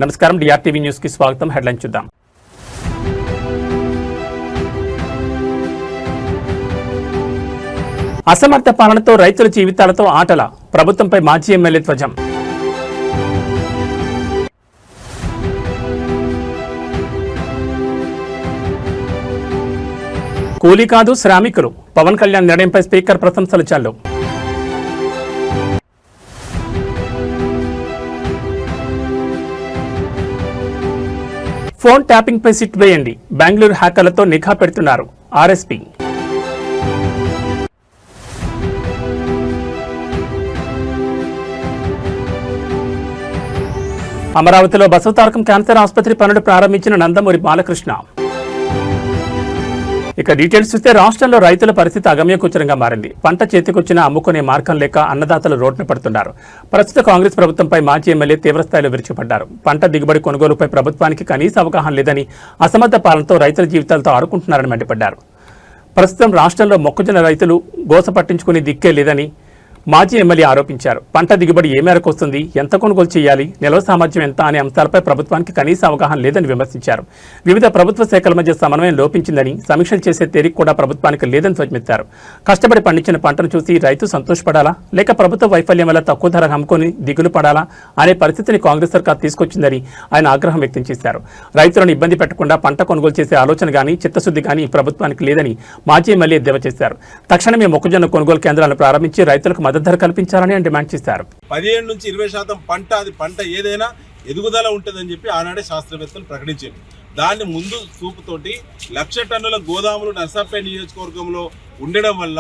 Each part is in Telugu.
నమస్కారం డిఆర్టీవీ న్యూస్ కి స్వాగతం. హెడ్లైన్ చూద్దాం. అసమర్థ పాలనతో రైతుల జీవితాలతో ఆటల, ప్రభుత్వంపై మాజీ ఎమ్మెల్యే ధ్వజం. కూలీ కాదు శ్రామికులు, పవన్ కళ్యాణ్ నిర్ణయంపై స్పీకర్ ప్రశంసలు చాలు. ఫోన్ ట్యాపింగ్ పై సిట్ వేయండి, బెంగళూరు హ్యాకర్లతో నిఘా పెడుతున్నారు ఆర్ఎస్పీ. అమరావతిలో బసవతారకం క్యాన్సర్ ఆసుపత్రి పనులు ప్రారంభించిన నందమూరి బాలకృష్ణ. ఇక డీటెయిల్స్ చూస్తే రాష్ట్రంలో రైతుల పరిస్థితి అగమ్యగోచరంగా మారింది. పంట చేతికొచ్చినా అమ్ముకునే మార్గం లేక అన్నదాతలు రోడ్డున పడుతున్నారు. ప్రస్తుత కాంగ్రెస్ ప్రభుత్వంపై మాజీ ఎమ్మెల్యే తీవ్రస్థాయిలో విరుచుపడ్డారు. పంట దిగుబడి కొనుగోలుపై ప్రభుత్వానికి కనీస అవగాహన లేదని, అసమర్థ పాలనతో రైతుల జీవితాలతో ఆడుకుంటున్నారని మండిపడ్డారు. ప్రస్తుతం రాష్ట్రంలో మొక్కజొన్న రైతులు గోస పట్టించుకునే దిక్కే లేదని మాజీ ఎమ్మెల్యే ఆరోపించారు. పంట దిగుబడి ఏ మేరకు వస్తుంది, ఎంత కొనుగోలు చేయాలి, నిల్వ సామర్థ్యం ఎంత అనే అంశాలపై ప్రభుత్వానికి కనీస అవగాహన లేదని విమర్శించారు. వివిధ ప్రభుత్వ శాఖల మధ్య సమన్వయం లోపించిందని, సమీక్షలు చేసే తేరిక కూడా ప్రభుత్వానికి లేదని ధ్వజమెత్తారు. కష్టపడి పండించిన పంటను చూసి రైతు సంతోషపడాలా, లేక ప్రభుత్వ వైఫల్యం వల్ల తక్కువ ధర అమ్ముకొని దిగులు పడాలా అనే పరిస్థితిని కాంగ్రెస్ సర్కార్ తీసుకొచ్చిందని ఆయన ఆగ్రహం వ్యక్తం చేశారు. రైతులను ఇబ్బంది పెట్టకుండా పంట కొనుగోలు చేసే ఆలోచన గానీ చిత్తశుద్ధి గానీ ప్రభుత్వానికి లేదని మాజీ ఎమ్మెల్యే ఎద్దేవా చేశారు. తక్షణమే మొక్కజొన్న కొనుగోలు కేంద్రాలను ప్రారంభించి రైతులకు మద్దతు ధర కల్పించాలని డిమాండ్ చేశారు. 15 నుంచి 20% పంట ఏదైనా ఎదుగుదల ఉంటుందని చెప్పి ఆనాడే శాస్త్రవేత్తలు ప్రకటించారు. దాన్ని ముందు చూపుతోటి 1,00,000 టన్నుల గోదాములు నర్సాపేట నియోజకవర్గంలో ఉండడం వల్ల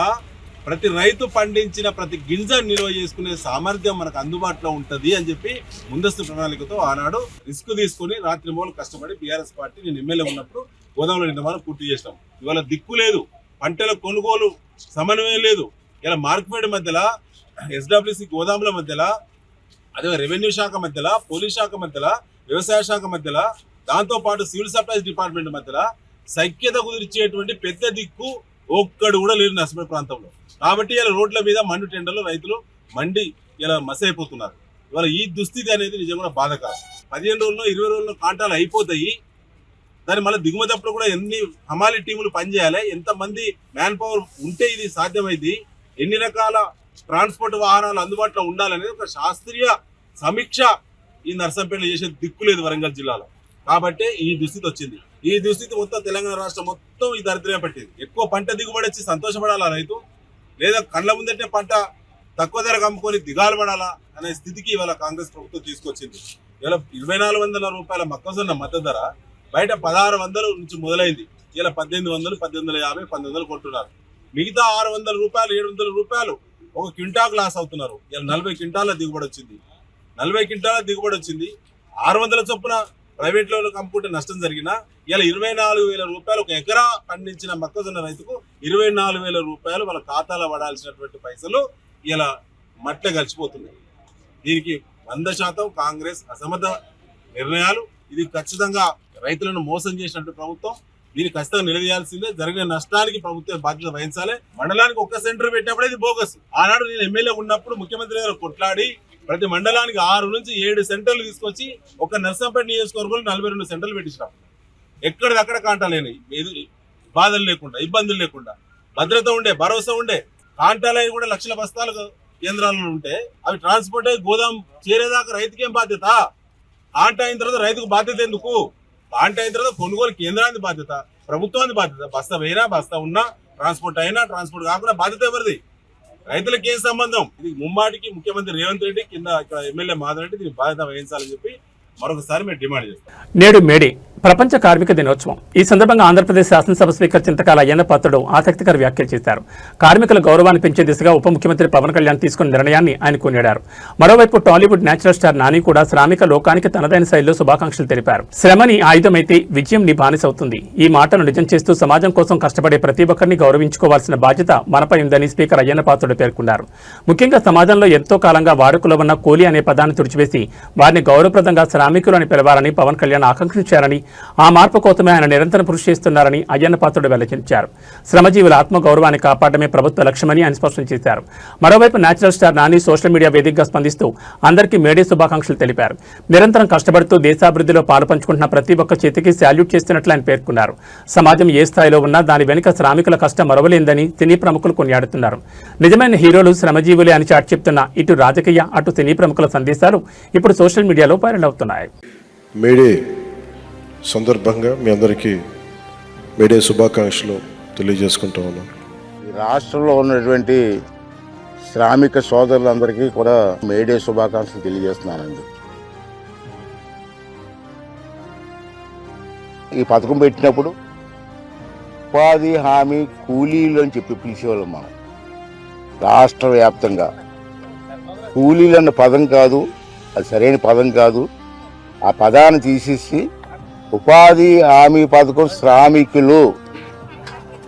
ప్రతి రైతు పండించిన ప్రతి గింజ నిల్వ చేసుకునే సామర్థ్యం మనకు అందుబాటులో ఉంటుంది అని చెప్పి ముందస్తు ప్రణాళికతో ఆనాడు రిస్క్ తీసుకుని రాత్రి మూలు కష్టపడి బీఆర్ఎస్ పార్టీ నేను ఎమ్మెల్యే ఉన్నప్పుడు గోదాముల నిర్మాణం పూర్తి చేసినాం. ఇవాళ దిక్కు లేదు, పంటల కొనుగోలు సమన్వయం లేదు. ఇలా మార్కెట్ మధ్యలో ఎస్డబ్ల్యూసి గోదాముల మధ్యలో, అదే రెవెన్యూ శాఖ మధ్యలో, పోలీస్ శాఖ మధ్యలో, వ్యవసాయ శాఖ మధ్యలో, దాంతోపాటు సివిల్ సప్లైస్ డిపార్ట్మెంట్ మధ్యలో సఖ్యత కుదిర్చేటువంటి పెద్ద దిక్కు ఒక్కడు కూడా లేరు నర్సపేట ప్రాంతంలో. కాబట్టి ఇలా రోడ్ల మీద మండు టెండర్లు రైతులు మండి ఇలా మసైపోతున్నారు. ఇవాళ ఈ దుస్థితి అనేది నిజంగా బాధకరం. 15 రోజుల్లో 20 రోజుల్లో కాంటాలు అయిపోతాయి. దాని మళ్ళీ దిగుమతప్పుడు కూడా ఎన్ని హమాలి టీములు పనిచేయాలి, ఎంతమంది మ్యాన్ పవర్ ఉంటే ఇది సాధ్యమైంది, ఎన్ని రకాల ట్రాన్స్పోర్ట్ వాహనాలు అందుబాటులో ఉండాలనేది ఒక శాస్త్రీయ సమీక్ష ఈ నర్సంపేటలో చేసే దిక్కు లేదు వరంగల్ జిల్లాలో. కాబట్టి ఈ దుస్థితి వచ్చింది. ఈ దుస్థితి మొత్తం తెలంగాణ రాష్ట్రం మొత్తం ఈ దరిద్రమే పట్టింది. ఎక్కువ పంట దిగుబడి వచ్చి సంతోషపడాలా రైతు, లేదా కళ్ళ ముందంటే పంట తక్కువ ధరకు అమ్ముకొని దిగాలు పడాలా అనే స్థితికి ఇవాళ కాంగ్రెస్ ప్రభుత్వం తీసుకొచ్చింది. ఇవాళ 2,400 రూపాయల మొక్కజొన్న మద్దతు ధర బయట 1,600 నుంచి మొదలైంది. ఇలా 1,800, 1,850, 1,900 కొంటున్నారు. మిగతా 600 రూపాయలు, 700 రూపాయలు ఒక క్వింటాకు లాస్ అవుతున్నారు. ఇలా 40 క్వింటాల దిగుబడి వచ్చింది. 40 క్వింటాల దిగుబడి వచ్చింది. 600 చొప్పున ప్రైవేట్లో అమ్ముకుంటే నష్టం జరిగినా ఇలా 24,000 రూపాయలు ఒక ఎకరా పండించిన మొక్కజొన్న రైతుకు 24,000 రూపాయలు వాళ్ళ ఖాతాలో పడాల్సినటువంటి పైసలు ఇలా మట్ల గడిచిపోతున్నాయి. దీనికి 100% కాంగ్రెస్ అసమర్థ నిర్ణయాలు. ఇది ఖచ్చితంగా రైతులను మోసం చేసినట్టు ప్రభుత్వం. దీన్ని ఖచ్చితంగా నిలదీయాల్సిందే. జరిగిన నష్టానికి ప్రభుత్వం బాధ్యత వహించాలి. మండలానికి ఒక్క సెంటర్ పెట్టినప్పుడు ఇది బోగస్. ఆనాడు నేను ఎమ్మెల్యే ఉన్నప్పుడు ముఖ్యమంత్రి గారు కొట్లాడి ప్రతి మండలానికి 6 నుంచి 7 సెంటర్లు తీసుకొచ్చి ఒక నర్సంపేట నియోజకవర్గంలో 42 సెంటర్లు పెట్టించినాం. ఎక్కడిదక్కడ కాంటాలేని బాధలు లేకుండా, ఇబ్బందులు లేకుండా, భద్రత ఉండే, భరోసా ఉండే. కాంటాలవి కూడా లక్షల బస్తాలు కేంద్రాలలో ఉంటే అవి ట్రాన్స్పోర్ట్ అయ్యి గోదాం చేరేదాకా రైతుకేం బాధ్యత? కాంటా అయిన తర్వాత రైతుకు బాధ్యత ఎందుకు? కాంటా అయిన తర్వాత కొనుగోలు కేంద్రానికి బాధ్యత, ప్రభుత్వానికి బాధ్యత. బస్తా అయినా, బస్తా ఉన్నా, ట్రాన్స్పోర్ట్ అయినా, ట్రాన్స్పోర్ట్ కాకుండా బాధ్యత ఎవరిది? రైతులకు ఏం సంబంధం? ఇది ముమ్మాటికి ముఖ్యమంత్రి రేవంత్ రెడ్డి, కింద ఇక్కడ ఎమ్మెల్యే మాధవరెడ్డి దీనికి బాధ్యత వహించాలని చెప్పి మరొకసారి మేము డిమాండ్ చేస్తాం. నేడు మేడే ప్రపంచ కార్మిక దినోత్సవం. ఈ సందర్భంగా ఆంధ్రప్రదేశ్ శాసనసభ స్పీకర్ చింతకాల అయ్యన్న పాత్రుడు ఆసక్తికర వ్యాఖ్యలు చేశారు. కార్మికుల గౌరవాన్ని పెంచే దిశగా ఉప ముఖ్యమంత్రి పవన్ కళ్యాణ్ తీసుకున్న నిర్ణయాన్ని ఆయన కొనియాడారు. మరోవైపు టాలీవుడ్ నేచురల్ స్టార్ నాని కూడా శ్రామిక లోకానికి తనదైన శైలిలో శుభాకాంక్షలు తెలిపారు. శ్రమని ఆయుధమైతే విజయం నీ బానిసవుతుంది. ఈ మాటను నిజం చేస్తూ సమాజం కోసం కష్టపడే ప్రతి ఒక్కరిని గౌరవించుకోవాల్సిన బాధ్యత మనపై ఉందని స్పీకర్ అయ్యన్న పాత్రుడు పేర్కొన్నారు. ముఖ్యంగా సమాజంలో ఎంతో కాలంగా వాడుకలో ఉన్న కూలీ అనే పదాన్ని తుడిచివేసి వారిని గౌరవప్రదంగా శ్రామికులు అని పిలవాలని పవన్ కళ్యాణ్ ఆకాంక్షించారని ఆ మార్పు కోసమే ఆయన నిరంతరం కృషి చేస్తున్నారని అయ్యన్న పాత్రుడు వెల్లడించారు. శ్రమజీవుల ఆత్మగౌరవాన్ని కాపాడమే ప్రభుత్వ లక్ష్యమని ఆయన స్పష్టం చేశారు. మరోవైపు natural star Nani social media వేదికగా స్పందిస్తూ అందరికీ మేడే శుభాకాంక్షలు తెలిపారు. నిరంతరం కష్టపడుతూ దేశాభివృద్ధిలో పాలు పంచుకుంటున్న ప్రతి ఒక్క చేతికి శాల్యూట్ చేస్తున్నట్లు ఆయన పేర్కొన్నారు. సమాజం ఏ స్థాయిలో ఉన్నా దాని వెనుక శ్రామికుల కష్టం మరవలేందని సినీ ప్రముఖులు కొనియాడుతున్నారు. నిజమైన హీరోలు శ్రమజీవులే అని చాటి చెప్తున్న ఇటు రాజకీయ అటు సినీ ప్రముఖుల సందేశాలు ఇప్పుడు సోషల్ మీడియాలో వైరల్ అవుతున్నాయి. మేడే సందర్భంగా మీ అందరికీ మేడే శుభాకాంక్షలు తెలియజేసుకుంటా ఉన్నాను. ఈ రాష్ట్రంలో ఉన్నటువంటి శ్రామిక సోదరులందరికీ కూడా మేడే శుభాకాంక్షలు తెలియజేస్తున్నానండి. ఈ పథకం పెట్టినప్పుడు ఉపాధి హామీ కూలీలు అని చెప్పి పిలిచేవాళ్ళం మనం. రాష్ట్ర వ్యాప్తంగా కూలీలు అన్న పదం కాదు, అది సరైన పదం కాదు. ఆ పదాన్ని తీసేసి ఉపాధి హామీ పథకం శ్రామికులు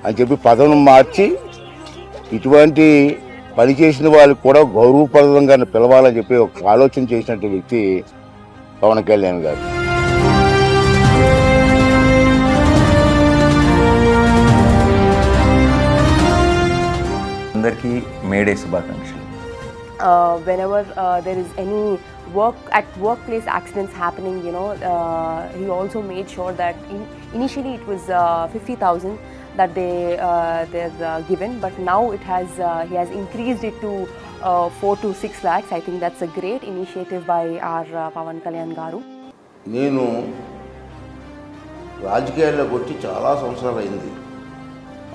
అని చెప్పి పదం మార్చి ఇటువంటి పని చేసిన వాళ్ళకి కూడా గౌరవప్రదంగా పిలవాలని చెప్పి ఒక ఆలోచన చేసినటువంటి వ్యక్తి పవన్ కళ్యాణ్ గారు. అందరికీ మేడే శుభాకాంక్షలు. Whenever there is any workplace accidents happening, he also made sure that initially it was 50,000 that they're given, but now he has increased it to 4 to 6 lakhs. I think that's a great initiative by our Pawan Kalyan Garu. నేను రాజకీయాల్లోకి వచ్చి చాలా సంవత్సరాలు అయింది.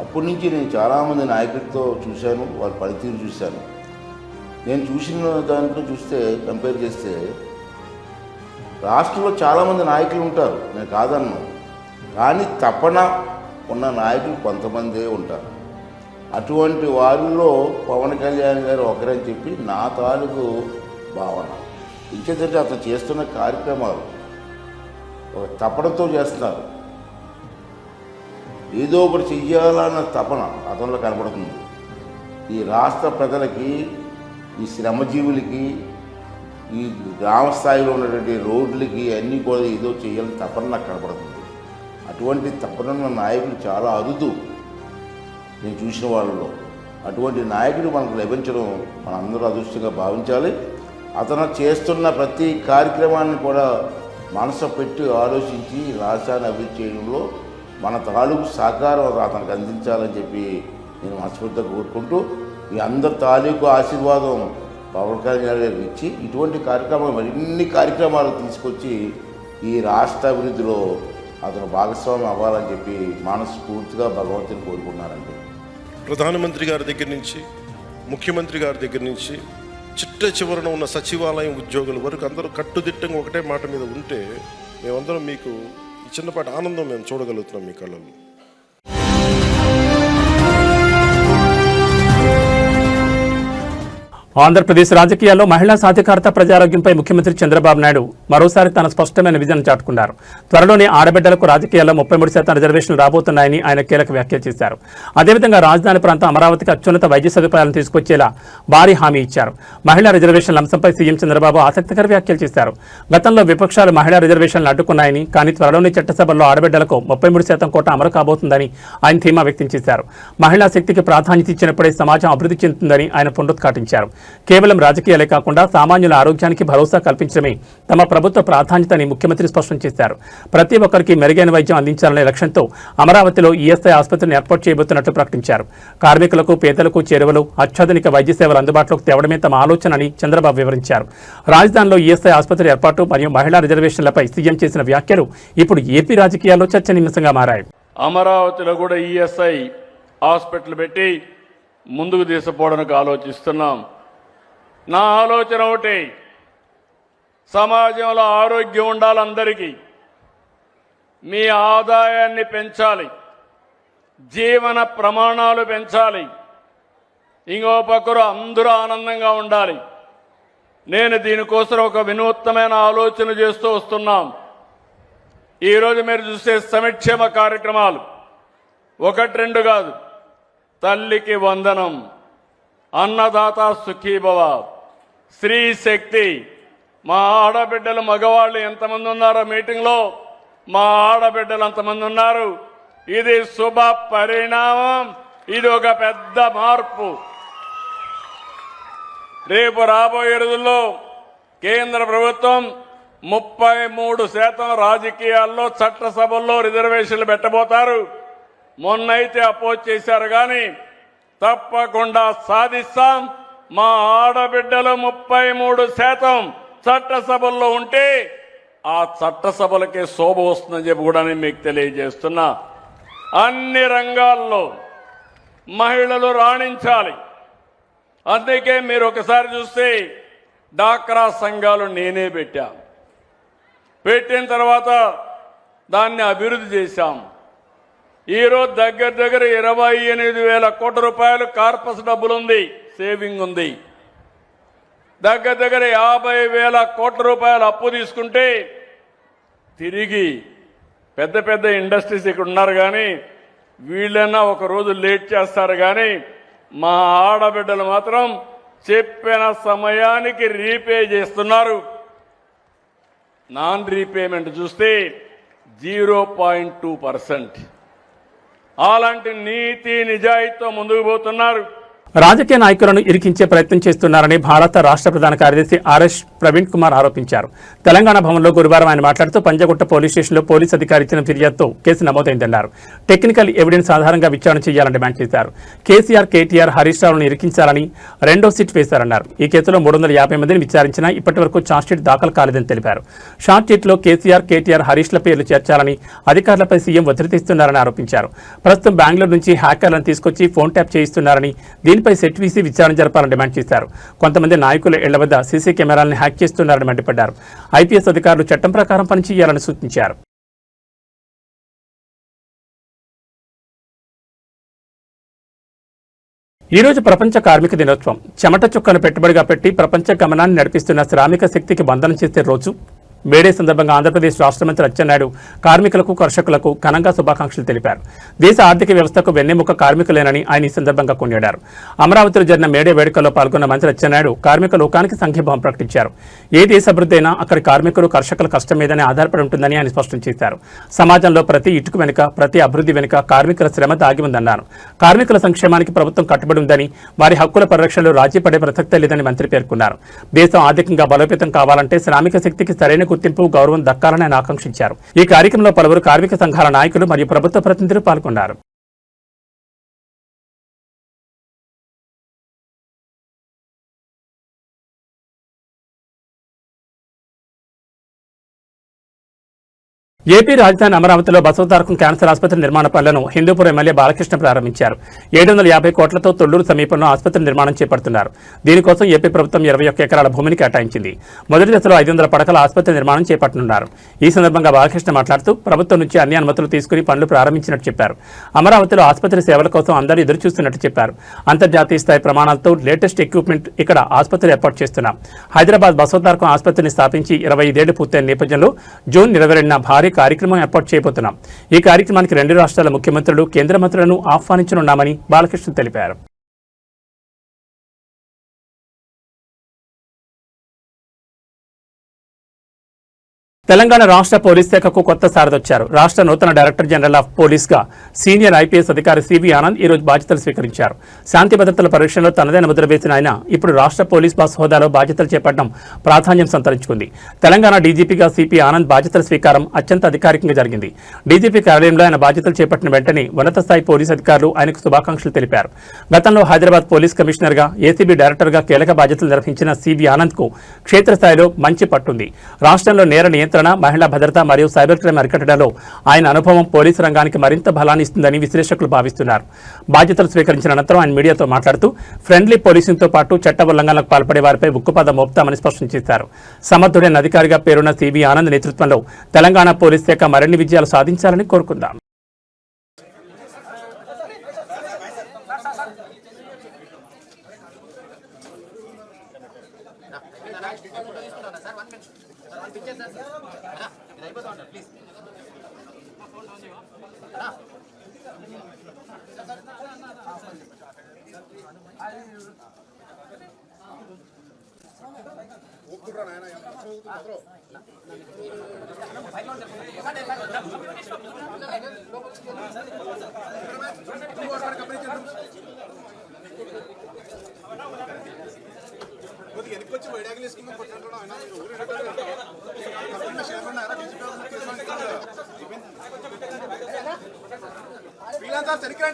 అప్పటి నుంచి నేను చాలామంది నాయకులతో చూశాను, వాళ్ళ పనితీరు చూశాను. నేను చూసిన దాంట్లో చూస్తే కంపేర్ చేస్తే రాష్ట్రంలో చాలామంది నాయకులు ఉంటారు, నేను కాదన్నా. కానీ తపన ఉన్న నాయకులు కొంతమందే ఉంటారు. అటువంటి వారిలో పవన్ కళ్యాణ్ గారు ఒకరని చెప్పి నా తాలూకు భావన. ఇంకేంటంటే అతను చేస్తున్న కార్యక్రమాలు ఒక తపనతో చేస్తున్నారు. ఏదో ఒకటి చెయ్యాలన్న తపన అతనిలో కనపడుతుంది. ఈ రాష్ట్ర ప్రజలకి, ఈ శ్రమజీవులకి, ఈ గ్రామ స్థాయిలో ఉన్నటువంటి రోడ్లకి అన్నీ కూడా ఏదో చేయాలని తపన నాకు కనపడుతుంది. అటువంటి తపనున్న నాయకుడు చాలా అరుదు నేను చూసిన వాళ్ళలో. అటువంటి నాయకుడు మనకు లభించడం మనందరూ అదృష్టంగా భావించాలి. అతను చేస్తున్న ప్రతి కార్యక్రమాన్ని కూడా మనసు పెట్టి ఆలోచించి రాష్ట్రాన్ని అభివృద్ధి చేయడంలో మన తాలూకు సహకారం అతనికి అందించాలని చెప్పి నేను మనస్ఫూర్తిగా కోరుకుంటూ, ఈ అందరి తాలూకు ఆశీర్వాదం పవన్ కళ్యాణ్ గారికి ఇచ్చి ఇటువంటి కార్యక్రమాలు మరిన్ని కార్యక్రమాలు తీసుకొచ్చి ఈ రాష్ట్ర అభివృద్ధిలో అతను భాగస్వామి అవ్వాలని చెప్పి మనస్ఫూర్తిగా భగవంతుని కోరుకున్నారండి. ప్రధానమంత్రి గారి దగ్గర నుంచి, ముఖ్యమంత్రి గారి దగ్గర నుంచి చిట్ట చివరన ఉన్న సచివాలయం ఉద్యోగుల వరకు అందరూ కట్టుదిట్టంగా ఒకటే మాట మీద ఉంటే మేమందరం మీకు ఈ చిన్నపాటి ఆనందం మేము చూడగలుగుతున్నాం మీ కళ్ళల్లో. ఆంధ్రప్రదేశ్ రాజకీయాల్లో మహిళా సాధికారత ప్రజారోగ్యంపై ముఖ్యమంత్రి చంద్రబాబు నాయుడు మరోసారి తన స్పష్టమైన విజన్ చాటుకున్నారు. త్వరలోనే ఆడబిడ్డలకు రాజకీయాల్లో 33% రిజర్వేషన్లు రాబోతున్నాయని ఆయన కీలక వ్యాఖ్యలు చేశారు. అదేవిధంగా రాజధాని ప్రాంతం అమరావతికి అత్యున్నత వైద్య సదుపాయాలను తీసుకొచ్చేలా భారీ హామీ ఇచ్చారు. మహిళా రిజర్వేషన్ల అంశంపై సీఎం చంద్రబాబు ఆసక్తికర వ్యాఖ్యలు చేశారు. గతంలో విపక్షాలు మహిళా రిజర్వేషన్లు అడ్డుకున్నాయని, కానీ త్వరలోనే చట్టసభల్లో ఆడబిడ్డలకు 33% కోట అమలు కాబోతుందని ఆయన ధీమా వ్యక్తం చేశారు. మహిళా శక్తికి ప్రాధాన్యత ఇచ్చినప్పుడే సమాజం అభివృద్ధి చెందుతుందని ఆయన పునరుద్ఘాటించారు. కేవలం రాజకీయాలే కాకుండా సామాన్యుల ఆరోగ్యానికి భరోసా కల్పించడమే తమ ప్రభుత్వ ప్రాధాన్యత అని ముఖ్యమంత్రి స్పష్టం చేశారు. ప్రతి ఒక్కరికి మెరుగైన వైద్యం అందించాలనే లక్ష్యంతో అమరావతిలో ఈఎస్ఐ ఆసుపత్రిని ఏర్పాటు చేయబోతున్నట్లు ప్రకటించారు. కార్మికులకు, పేదలకు చేరువలు, అత్యాధునిక వైద్య సేవలు అందుబాటులోకి తేవడమే తమ ఆలోచన అని చంద్రబాబు వివరించారు. రాజధానిలో ఈఎస్ఐ ఆసుపత్రి ఏర్పాటు మరియు మహిళా రిజర్వేషన్లపై సీఎం చేసిన వ్యాఖ్యలు ఇప్పుడు ఏపీ రాజకీయాల్లో చర్చనీయాంశంగా మారాయి. అమరావతిలో కూడా ఈఎస్ఐ హాస్పిటల్ పెట్టి ముందుకు తీసుకుపోవడానికి ఆలోచిస్తున్నాం. నా ఆలోచన ఒకటి, సమాజంలో ఆరోగ్యం ఉండాలి, అందరికీ మీ ఆదాయాన్ని పెంచాలి, జీవన ప్రమాణాలు పెంచాలి, ఇంకో పక్కరు అందరూ ఆనందంగా ఉండాలి. నేను దీనికోసం ఒక వినూత్నమైన ఆలోచన చేస్తూ వస్తున్నాం. ఈరోజు మీరు చూసే సంక్షేమ కార్యక్రమాలు 1-2 కాదు. తల్లికి వందనం, అన్నదాత సుఖీభవ, స్త్రీ శక్తి. మా ఆడబిడ్డలు, మగవాళ్ళు ఎంతమంది ఉన్నారో మీటింగ్లో మా ఆడబిడ్డలు అంతమంది ఉన్నారు. ఇది శుభ పరిణామం. ఇది ఒక పెద్ద మార్పు. రేపు రాబోయే రోజుల్లో కేంద్ర ప్రభుత్వం 33% రాజకీయాల్లో చట్టసభల్లో రిజర్వేషన్లు పెట్టబోతారు. మొన్నైతే అపోజ్ చేశారు కానీ తప్పకుండా సాధిస్తాం. మా ఆడబిడ్డలు 33% చట్టసభల్లో ఉంటే ఆ చట్టసభలకే శోభ వస్తుందని చెప్పి కూడా నేను మీకు తెలియజేస్తున్నా. అన్ని రంగాల్లో మహిళలు రాణించాలి. అందుకే మీరు ఒకసారి చూస్తే డాక్రా సంఘాలు నేనే పెట్టిన తర్వాత దాన్ని అభివృద్ధి చేశాం. ఈరోజు దగ్గర 28,000 కోట్ల రూపాయలు కార్పస్ డబ్బులుంది, సేవింగ్ ఉంది. దగ్గర 50,000 కోట్ల రూపాయలు అప్పు తీసుకుంటే తిరిగి పెద్ద ఇండస్ట్రీస్ ఇక్కడ ఉన్నారు కానీ వీళ్ళన్నా ఒక రోజు లేట్ చేస్తారు కానీ మా ఆడబిడ్డలు మాత్రం చెప్పిన సమయానికి రీపే చేస్తున్నారు. నాన్ రీపేమెంట్ చూస్తే 0.2%. అలాంటి నీతి నిజాయితీతో ముందుకు పోతున్నారు. రాజకీయ నాయకులను ఇరికించే ప్రయత్నం చేస్తున్నారని భారత రాష్ట్ర ప్రధాన కార్యదర్శి ఆర్ఎస్ ప్రవీణ్ కుమార్ ఆరోపించారు. తెలంగాణ భవన్లో గురువారం ఆయన మాట్లాడుతూ పంజగుట్ట పోలీస్ స్టేషన్లో పోలీస్ అధికారి ఇచ్చిన ఫిర్యాదుతో కేసు నమోదైందన్నారు. టెక్నికల్ ఎవిడెన్స్ ఆధారంగా విచారణ చేయాలని డిమాండ్ చేశారు. కేసీఆర్, కేటీఆర్, హరీష్ రావులను ఇరికించాలని రెండో సిట్ వేశారన్నారు. ఈ కేసులో 350 మందిని విచారించినా ఇప్పటి వరకు ఛార్జ్షీట్ దాఖలు కాలేదని తెలిపారు. షార్ట్షీట్లో కేసీఆర్, కేటీఆర్, హరీష్ల పేర్లు చేర్చాలని అధికారులపై సీఎం ఒత్తిడి తెస్తున్నారని ఆరోపించారు. ప్రస్తుతం బెంగళూరు నుంచి హ్యాకర్లను తీసుకొచ్చి ఫోన్ ట్యాప్ చేయిస్తున్నారని దీనిపై సెట్ వీసి విచారణ జరపాలని డిమాండ్ చేశారు. కొంతమంది నాయకుల ఇళ్ల వద్ద సీసీ కెమెరాలను హ్యాక్ చేస్తున్నారని మండిపడ్డారు. ఐపీఎస్ అధికారులు చట్టం ప్రకారం పనిచేయాలని సూచించారు. ఈ రోజు ప్రపంచ కార్మిక దినోత్సవం. చెమట చుక్కను పెట్టుబడిగా పెట్టి ప్రపంచ గమనాన్ని నడిపిస్తున్న శ్రామిక శక్తికి బంధనం చేసే రోజు. మేడే సందర్భంగా ఆంధ్రప్రదేశ్ రాష్ట్ర మంత్రి అచ్చెన్నాయుడు కార్మికులకు, కర్షకులకు ఘనంగా శుభాకాంక్షలు తెలిపారు. దేశ ఆర్థిక వ్యవస్థకు వెన్నెముక కార్మికులేనని ఆయన ఈ సందర్భంగా కొనియాడారు. అమరావతిలో జరిగిన మేడే వేడుకల్లో పాల్గొన్న మంత్రి అచ్చెన్నాయుడు కార్మిక లోకానికి సంఘీభావం ప్రకటించారు. ఏ దేశ అభివృద్ధి అయినా అక్కడి కార్మికులు, కర్షకుల కష్టం మీదనే ఆధారపడి ఉంటుందని ఆయన స్పష్టం చేశారు. సమాజంలో ప్రతి ఇటుకు వెనుక, ప్రతి అభివృద్ధి వెనుక కార్మికుల శ్రమ దాగి ఉందన్నారు. కార్మికుల సంక్షేమానికి ప్రభుత్వం కట్టుబడి ఉందని, వారి హక్కుల పరిరక్షణలో రాజీ పడే ప్రసక్తే లేదని మంత్రి పేర్కొన్నారు. దేశం ఆర్థికంగా బలోపేతం కావాలంటే శ్రామిక శక్తికి సరైన గుర్తింపు, గౌరవం దక్కాలని ఆయన ఆకాంక్షించారు. ఈ కార్యక్రమంలో పలువురు కార్మిక సంఘాల నాయకులు మరియు ప్రభుత్వ ప్రతినిధులు పాల్గొన్నారు. ఏపీ రాజధాని అమరావతిలో బసవతారకం క్యాన్సర్ ఆసుపత్రి నిర్మాణ పనులను హిందూపూర్ ఎమ్మెల్యే బాలకృష్ణ ప్రారంభించారు. 750 కోట్లతో తొళ్లూరు సమీపంలో ఆసుపత్రి నిర్మాణం చేపడుతున్నారు. దీనికోసం ఏపీ ప్రభుత్వం 21 ఎకరాల భూమిని కేటాయించింది. మొదటి దశలో 500 పడకల ఆసుపత్రి నిర్మాణం చేపట్టనున్నారు. ఈ సందర్భంగా బాలకృష్ణ మాట్లాడుతూ ప్రభుత్వం నుంచి అన్ని అనుమతులు తీసుకుని పనులు ప్రారంభించినట్టు చెప్పారు. అమరావతిలో ఆసుపత్రి సేవల కోసం అందరూ ఎదురు చూస్తున్నట్టు చెప్పారు. అంతర్జాతీయ స్థాయి ప్రమాణాలతో లేటెస్ట్ ఎక్విప్మెంట్ ఇక్కడ ఆసుపత్రి ఏర్పాటు చేస్తున్నాం. హైదరాబాద్ బసవతారకం ఆసుపత్రిని స్థాపించి 25 ఏళ్లు పూర్తయిన నేపథ్యంలో జూన్ 22న భారీ కార్యక్రమం ఏర్పాటు చేయబోతున్నాం. ఈ కార్యక్రమానికి 2 రాష్ట్రాల ముఖ్యమంత్రులు, కేంద్ర మంత్రులను ఆహ్వానించనున్నామని బాలకృష్ణ తెలిపారు. తెలంగాణ రాష్ట్ర పోలీస్ శాఖకు కొత్త సారథొచ్చారు. రాష్ట్ర నూతన డైరెక్టర్ జనరల్ ఆఫ్ పోలీస్గా సీనియర్ ఐపీఎస్ అధికారి సివి ఆనంద్ ఈ రోజు బాధ్యతలు స్వీకరించారు. శాంతి భద్రతల పరీక్షలో తనదైన ముద్ర వేసిన ఆయన ఇప్పుడు రాష్ట్ర పోలీస్ బాస్ హోదాలో బాధ్యతలు చేపట్టడం ప్రాధాన్యం సంతరించుకుంది. తెలంగాణ డీజీపీగా సిపి ఆనంద్ బాధ్యతల స్వీకారం అత్యంత అధికారికంగా జరిగింది. డీజీపీ కార్యాలయంలో ఆయన బాధ్యతలు చేపట్టిన వెంటనే ఉన్నత స్థాయి పోలీస్ అధికారులు ఆయనకు శుభాకాంక్షలు తెలిపారు. గతంలో హైదరాబాద్ పోలీస్ కమిషనర్గా, ఏసీబీ డైరెక్టర్గా కీలక బాధ్యతలు నిర్వహించిన సివి ఆనంద్కు క్షేత్రస్థాయిలో మంచి పట్టుంది. రాష్ట్రంలో నేర నియంత్రణ, మహిళా భద్రత మరియు సైబర్ క్రైమ్ అరికట్టడంలో ఆయన అనుభవం పోలీసు రంగానికి మరింత బలాన్ని ఇస్తుందని విశ్లేషకులు భావిస్తున్నారు. బాధ్యతలు స్వీకరించిన అనంతరం ఆయన మీడియాతో మాట్లాడుతూ ఫ్రెండ్లీ పోలీసింగ్తో పాటు చట్ట ఉల్లంఘనలకు పాల్పడే వారిపై ఉక్కుపాదం మోపుతామని స్పష్టం చేశారు. సమర్థుడైన అధికారిగా పేరున్న సివి ఆనంద్ నేతృత్వంలో తెలంగాణ పోలీస్ శాఖ మరిన్ని విజయాలు సాధించాలని కోరుకుందాం.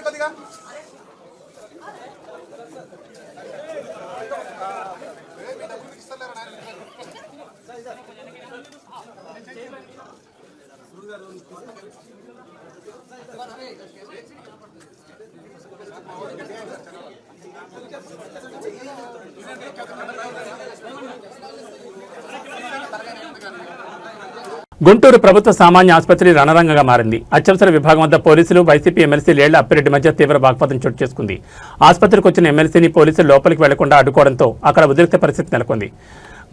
కొద్దిగా గుంటూరు ప్రభుత్వ సామాన్య ఆసుపత్రి రణరంగంగా మారింది. అత్యవసర విభాగం వద్ద పోలీసులు, వైసీపీ ఎమ్మెల్సీ లేళ్ల అప్పిరెడ్డి మధ్య తీవ్ర వాగ్వాదం చోటు చేసుకుంది. ఆసుపత్రికి వచ్చిన ఎమ్మెల్సీని పోలీసులు లోపలికి వెళ్లకుండా అడ్డుకోవడంతో అక్కడ ఉద్రిక్త పరిస్థితి నెలకొంది.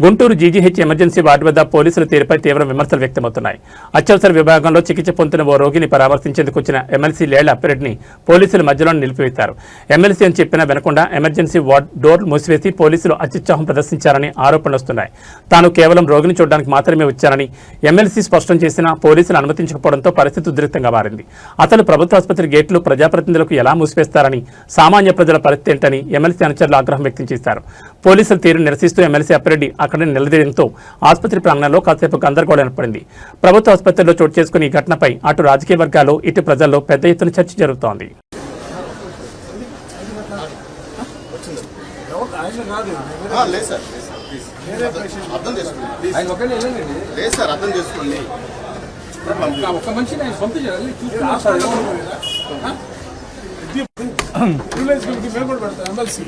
గుంటూరు జీజీహెచ్ ఎమర్జెన్సీ వార్డు వద్ద పోలీసుల తీరుపై తీవ్ర విమర్శలు వ్యక్తమవుతున్నాయి. అత్యవసర విభాగంలో చికిత్స పొందుతున్న ఓ రోగిని పరామర్శించేందుకు వచ్చిన ఎమ్మెల్సీ లేళ్ల అప్పిరెడ్డిని పోలీసులు మధ్యలో నిలిపివేశారు. ఎమ్మెల్సీ అని చెప్పినా వినకుండా ఎమర్జెన్సీ వార్డు డోర్ మూసివేసి పోలీసులు అత్యుత్సాహం ప్రదర్శించారని ఆరోపణలు వస్తున్నాయి. తాను కేవలం రోగిని చూడడానికి మాత్రమే వచ్చానని ఎమ్మెల్సీ స్పష్టం చేసినా పోలీసులు అనుమతించకపోవడంతో పరిస్థితి ఉద్రిక్తంగా మారింది. అసలు ప్రభుత్వ ఆసుపత్రి గేట్లు ప్రజాప్రతినిధులకు ఎలా మూసివేస్తారని, సామాన్య ప్రజల పరిస్థితి ఏంటని ఎమ్మెల్సీ అనుచరులు ఆగ్రహం వ్యక్తం చేశారు. పోలీసుల తీరును నిరసిస్తూ ఎమ్మెల్సీ అప్పిరెడ్డి అక్కడే నిలదీయడంతో ఆసుపత్రి ప్రాంగణంలో కాసేపు గందరగోళం ఏర్పడింది. ప్రభుత్వ ఆసుపత్రిలో చోటు చేసుకున్న ఈ ఘటనపై అటు రాజకీయ వర్గాల్లో ఇటు ప్రజల్లో పెద్ద ఎత్తున చర్చ జరుగుతోంది.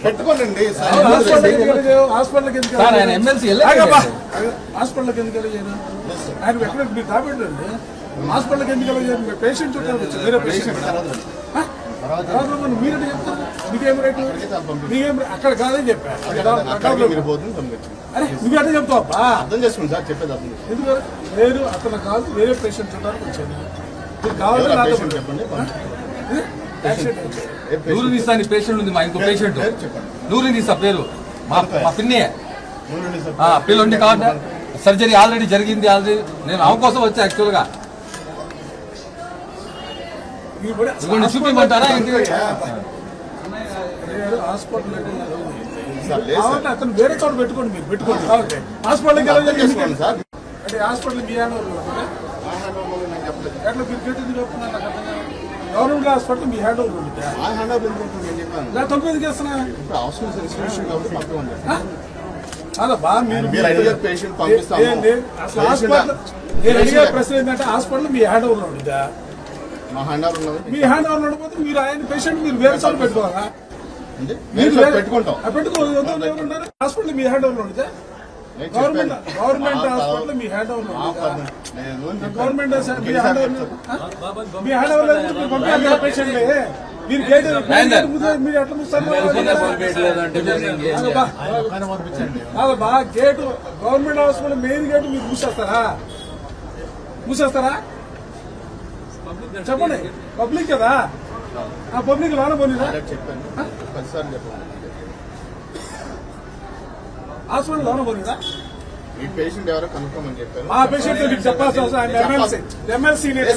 పెట్టుకోండి హాస్పిటల్కి ఎందుకు ఆయన ఎక్కడ మీరు కాబట్టండి హాస్పిటల్కి ఎందుకు పేషెంట్ చూడాలి వేరే పేషెంట్ మీరు చెప్తారు మీకేం రేటు మీకేం అక్కడ కాదని చెప్పారు. నువ్వు అట్లా చెప్తావు అర్థం చేసుకోండి సార్ చెప్పేది అర్థం. ఎందుకు నేను అతను కాదు వేరే పేషెంట్ చూడడానికి వచ్చాను. మీరు కావాలి చెప్పండి. నూరు తీసా పేషెంట్ ఉంది, మా ఇంకో పేషెంట్ నూరు తీసా పేరు మా పిన్ని పిల్లండి కావాలి. సర్జరీ ఆల్రెడీ జరిగింది. ఆల్రెడీ నేను ఆమె కోసం వచ్చా యాక్చువల్గా. చూపించమంటారా ఏంటి? అతను వేరే చోట పెట్టుకోండి. మీరు పెట్టుకోండి హాస్పిటల్కి అంటే హాస్పిటల్ మీ ఎట్లా మీరు గెట్ చెప్తున్నారు నాకు అర్థం కాదు. గవర్నమెంట్ హాస్పిటల్ మీ హ్యాండ్ ఓవర్ ఉంటుంది. తొమ్మిది ఎందుకు చేస్తున్నా అలా బాగా మీరు అడిగే ప్రశ్న ఏంటంటే హాస్పిటల్ మీ హ్యాండ్ ఓవర్ ఉంటుందా? మీ హ్యాండ్ ఓవర్ ఉండకపోతే మీరు ఆయన పేషెంట్ మీరు వేరే చోట పెట్టుకోవాలా? పెట్టుకోవాలి. హాస్పిటల్ మీ హ్యాండ్ ఓవర్ ఉంటుందా? గవర్నమెంట్ హాస్పిటల్ మీ హ్యాండ్ ఓవర్ గవర్నమెంట్ మీ హ్యాండ్ ఓవర్ లేదు. మీరు పంపించాలి పేషెంట్ మీరు మీరు ఎట్లా ముస్తారు? బాగా gate government hospital main gate మీరు మూసేస్తారా? చెప్పండి. పబ్లిక్ కదా, ఆ పబ్లిక్ లోన పోనీరా? హాస్పిటల్ లోన పోనీరా? ఈ పేషెంట్ ఎవరో కనుక్కోమని చెప్పారు. మా పేషెంట్ మీకు చెప్పాల్సిన అవసరం ఎమ్మెల్సీ మీరు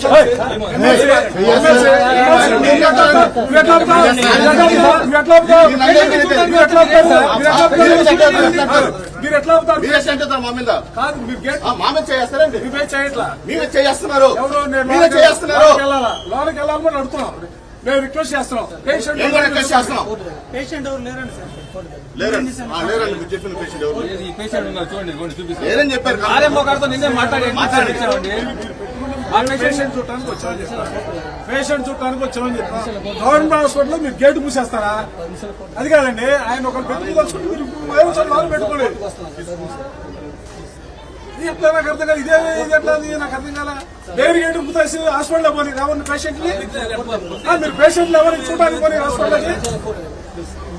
ఎట్లా అవుతారు? మా మీద కాదు మీరు గేట్ మా మీద చేస్తారండి. మీరే చేయట్లా, మీరే చేస్తున్నారు. ఎవరో లోనికి వెళ్ళాలని అడుగుతున్నాం. మేము రిక్వెస్ట్ చేస్తున్నాం. పేషెంట్ ఎవరు లేరండి సార్? లేరండి మీరు చెప్పిన పేషెంట్ ఎవరు చూడండి చూపిస్తాను లేరని చెప్పారు. నిన్నే మాట్లాడి పేషెంట్ చూడటానికి వచ్చామని చెప్పారు. పేషెంట్ చూడటానికి వచ్చామని చెప్పారు. గవర్నమెంట్ హాస్పిటల్లో మీరు గేటు మూసేస్తారా? అది కాదండి, ఆయన ఒకరు పెట్టుకుని మీరు పెట్టుకోలేదు. ఎట్లా నాకు అర్థం కాదు. ఇది ఎట్లా నాకు అర్థం కాల. వేరే గేటు మూసేసి హాస్పిటల్లో పోనీ రావండి పేషెంట్ ని. మీరు పేషెంట్లు ఎవరికి చూడడానికి పోనీ హాస్పిటల్కి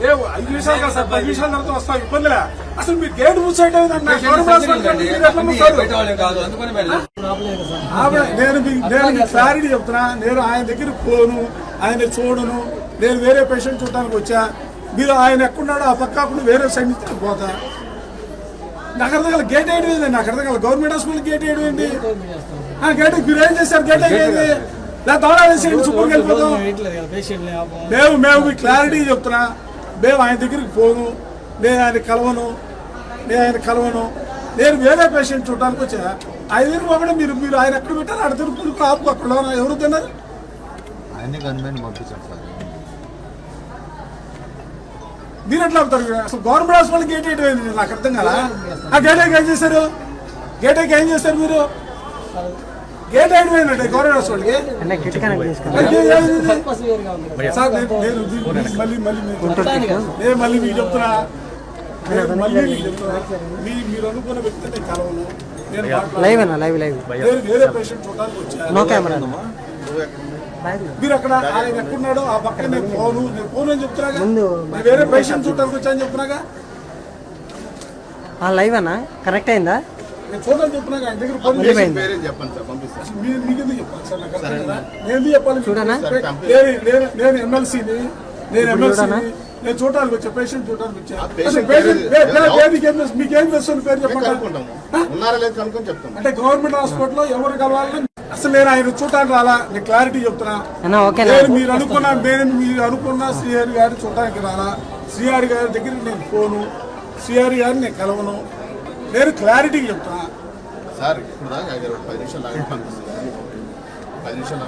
5 నిమిషాలు కాదు సార్, 10 నిమిషాల తర్వాత వస్తాం. ఇబ్బందిలే. అసలు మీరు గేటు మూసేయటం నేను క్లారిటీ చెప్తున్నా. నేను ఆయన దగ్గరికి పోను, ఆయన చూడను. నేను వేరే పేషెంట్ చూడటానికి వచ్చా. మీరు ఆయన ఎక్కడున్నాడో ఆ పక్కకుండా వేరే సైడ్ నుంచి పోతా. నాకు అర్థం కాల. గేట్ వేయడం ఏంటి? నాకు అర్థం కాల. గవర్నమెంట్ హాస్పిటల్ గేట్ వేయడం ఏంటి? గేట్ మీరు ఏం చేశారు? గేట్ అయ్యేది లేదా దౌరా వేసేయండి, సూపర్కి వెళ్ళిపోతాం. మేము క్లారిటీ చెప్తున్నా, మేము ఆయన దగ్గరికి పోను, నేను ఆయన కలవను. నేను వేరే పేషెంట్ చూడడానికి వచ్చా. ఆయన దగ్గర పోకుండా మీరు ఆయన ఎక్కడ పెట్టారు? ఆడ తిరుపతి ఆపు అక్కడ ఎవరు తిన్నారు? మీరు ఎట్లా అవుతారు? అసలు గవర్నమెంట్ హాస్పిటల్ గేట్ వేయడం నాకు అర్థం కదా. ఆ గేట్ ఏం చేశారు? ఏం చేస్తారు మీరు? గేట్ వేయడం ఏంటంటే గవర్నమెంట్ హాస్పిటల్కి సార్ నేను మళ్ళీ మీకు చెప్తున్నా, మీరు అనుకున్న వ్యక్తి నేను కలవను. వేరే పేషెంట్ చూడడానికి వచ్చాను. మీరు అక్కడ ఆయన ఎక్కడున్నాడో ఆ పక్కన నేను పోను అని చెప్తున్నాగా. వేరే పేషెంట్ చూడడానికి వచ్చాను చెప్తున్నాగా. లైవ్ అన్నా కరెక్ట్ అయిందా? నేను చూడాలని చెప్తున్నాగా. ఆయన దగ్గర ఫోన్ మీకెందుకు చెప్పాలి సార్? నాకు అర్థం కదా. నేను ఎందుకు చెప్పాలి? నేను ఎమ్మెల్సీని నేను చూడడానికి వచ్చా, పేషెంట్ చూడడానికి వచ్చా. మీకేం తెలుస్తుంది పేరు చెప్పండి. అంటే గవర్నమెంట్ హాస్పిటల్లో ఎవరు కలవాలని అసలు నేను ఆయన చూడటానికి రాలా. నేను క్లారిటీ చెప్తున్నా. మీరు అనుకున్న శ్రీహరి గారిని చూడటానికి రాలా. శ్రీహరి గారి దగ్గరికి నేను పోను, శ్రీహరి గారిని నేను కలవను. నేను క్లారిటీకి చెప్తున్నా సార్. ఇప్పుడు దాకా 10 నిమిషాలు ఆగి పంపిస్తుంది. 10 నిమిషాలు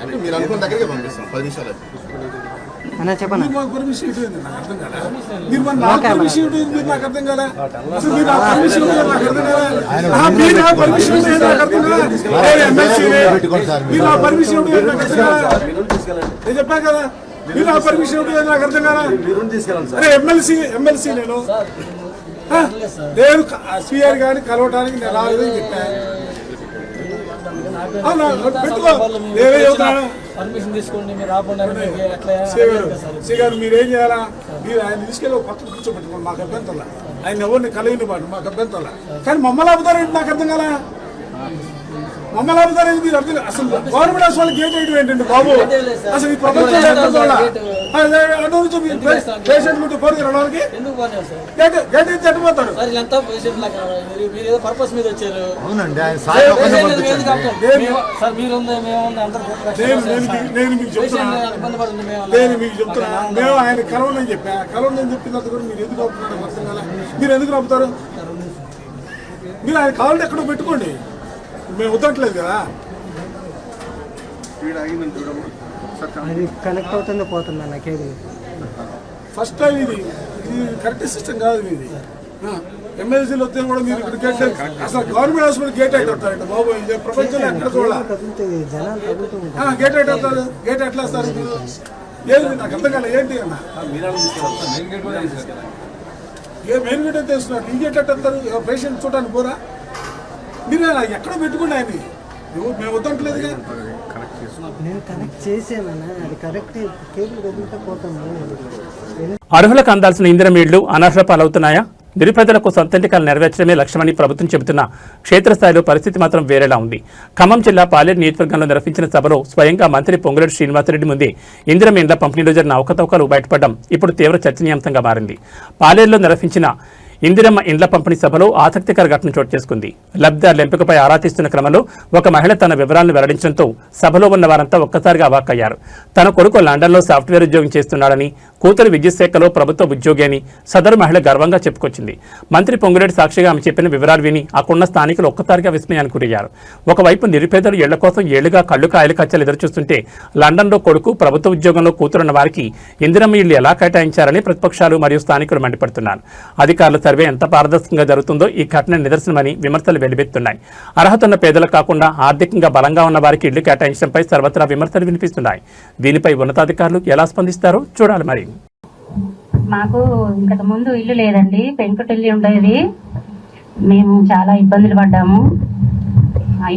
అంటే మీరు అనుకున్న దగ్గరికి పంపిస్తాం. 10 నిమిషాలు చెప్పండి. మాకు పర్మిషన్ ఇవ్వండి, నాకు అర్థం కదా. మీరు నాకు పర్మిషన్ ఇవ్వండి, నాకు అర్థం కదా. అసలు మీరు నాకు పర్మిషన్ ఇవ్వండి, నాకు అర్థం కదా. మీరు నాకు పర్మిషన్ ఇవ్వండి, నాకు అర్థం కదా. మీరు నాకు పర్మిషన్ ఇవ్వండి, నాకు అర్థం కదా. నేను చెప్పాను కదా, మీరు నాకు పర్మిషన్ ఇవ్వండి, నాకు అర్థం కదా. అరే ఎమ్మెల్సీ నేను శ్రీహరి గారిని కలవడానికి నేను రాలేదని చెప్పాను. శ్రీగారు మీరేం చేయాలా? మీరు ఆయన తీసుకెళ్ళి ఒక పక్కన కూర్చోబెట్టుకోండి, మాకు అభ్యంతరం. ఆయన ఎవరిని కలిగిన పాటు మాకు అభ్యంతరం. కానీ మమ్మల్ని ఆపుతారేంటి నాకు అర్థం కదా. మమ్మల్ని ఆపుతారేంటి మీరు అర్థం. అసలు గవర్నమెంట్ హాస్పిటల్ గేట్ వేయడం ఏంటండి బాబు? అసలు ఈ ప్రపంచంలో పేషెంట్ ముందు పోరు రావడానికి గేట్ వేసి చచ్చిపోతాడు. నేను మీకు చెప్తున్నా, మేము ఆయన కలవనని చెప్పిన కూడా మీరు ఎందుకు ఆపుతున్నారు అర్థం కదా. మీరు ఎందుకు ఆపుతారు? మీరు ఆయన కావాలంటే ఎక్కడో పెట్టుకోండి, మేము వద్దట్లేదు కదా. కనెక్ట్ అవుతుందో పోతుందా నాకేది? ఫస్ట్ టైం ఇది కరెక్ట్ సిస్టమ్ కాదు ఇది. ఎమ్మెల్సీలు వస్తే కూడా మీరు ఇక్కడ గేట్ అసలు గవర్నమెంట్ హాస్పిటల్ గేట్ అయితే వస్తారంట బాబు. ఇది ప్రపంచంలో ఎక్కడ చూడాలి గేట్ అయితే వస్తారు. గేట్ ఎట్లా వస్తారు మీరు? ఏంటి నాకు అర్థం కాలే. ఏంటి అన్న మెయిన్ గేట్ అయితే వేస్తున్నారు, ఈ గేట్ ఎట్లా వస్తారు? పేషెంట్ చూడడానికి పోరా? మీరు ఎక్కడో పెట్టుకోండి ఆయన. మేము వద్దట్లేదుగా. నేను కనెక్ట్ చేసానన్నా, అది కరెక్ట్ కేబుల్ కదిలితే పోతాను. అర్హులకు అందాల్సిన ఇందిరమ్మ ఇళ్లు అనర్హుల పాలవుతున్నాయా? నిరుపేదలకు సొంతంటికాలు నెరవేర్చడమే లక్ష్యమని ప్రభుత్వం చెబుతున్న క్షేత్రస్థాయిలో పరిస్థితి మాత్రం వేరేలా ఉంది. ఖమ్మం జిల్లా పాలేరు నియోజకవర్గంలో నిర్వహించిన సభలో స్వయంగా మంత్రి పొంగులేటి శ్రీనివాసరెడ్డి ముందే ఇందిరమ్మ ఇండ్ల పంపిణీలో జరిగిన అవకతవకలు బయటపడడం ఇప్పుడు తీవ్ర చర్చనీయాంశంగా మారింది. పాలేరులో నిర్వహించిన ఇందిరమ్మ ఇండ్ల పంపిణీ సభలో ఆసక్తికర ఘటన చోటు చేసుకుంది. లబ్ధిదారుల ఎంపికపై ఆరా తీస్తున్న క్రమంలో ఒక మహిళ తన వివరాలను వెల్లడించడంతో సభలో ఉన్న వారంతా ఒక్కసారిగా అవాక్కయ్యారు. తన కొడుకు లండన్లో సాఫ్ట్వేర్ ఉద్యోగం చేస్తున్నాడని, కూతురు విద్యుత్ శాఖలో ప్రభుత్వ ఉద్యోగి అని సదరు మహిళ గర్వంగా చెప్పుకొచ్చింది. మంత్రి పొంగులేటి సాక్షిగా ఆమె చెప్పిన వివరాలు విని అక్కడున్న స్థానికులు ఒక్కసారిగా విస్మయానికి గురయ్యారు. ఒకవైపు నిరుపేదలు ఇళ్ల కోసం ఏళ్లుగా కళ్ళు కాయలు కచ్చలు ఎదురుచూస్తుంటే, లండన్లో కొడుకు ప్రభుత్వ ఉద్యోగంలో కూతురున్న వారికి ఇందిరమ్మ ఇళ్లు ఎలా కేటాయించారని ప్రతిపక్షాలు మరియు స్థానికులు మండిపడుతున్నారు. అధికారుల సర్వే ఎంత పారదర్శకంగా జరుగుతుందో ఈ ఘటన నిదర్శనమని విమర్శలు వెలువెత్తున్నాయి. అర్హత ఉన్న పేదలకు కాకుండా ఆర్థికంగా బలంగా ఉన్న వారికి ఇళ్లు కేటాయించడంపై సర్వత్రా విమర్శలు వినిపిస్తున్నాయి. దీనిపై ఉన్నతాధికారులు ఎలా స్పందిస్తారో చూడాలి. మరి మాకు ఇంతకు ముందు ఇల్లు లేదండి, పెంకుటిల్లు ఉండేది. మేము చాలా ఇబ్బందులు పడ్డాము.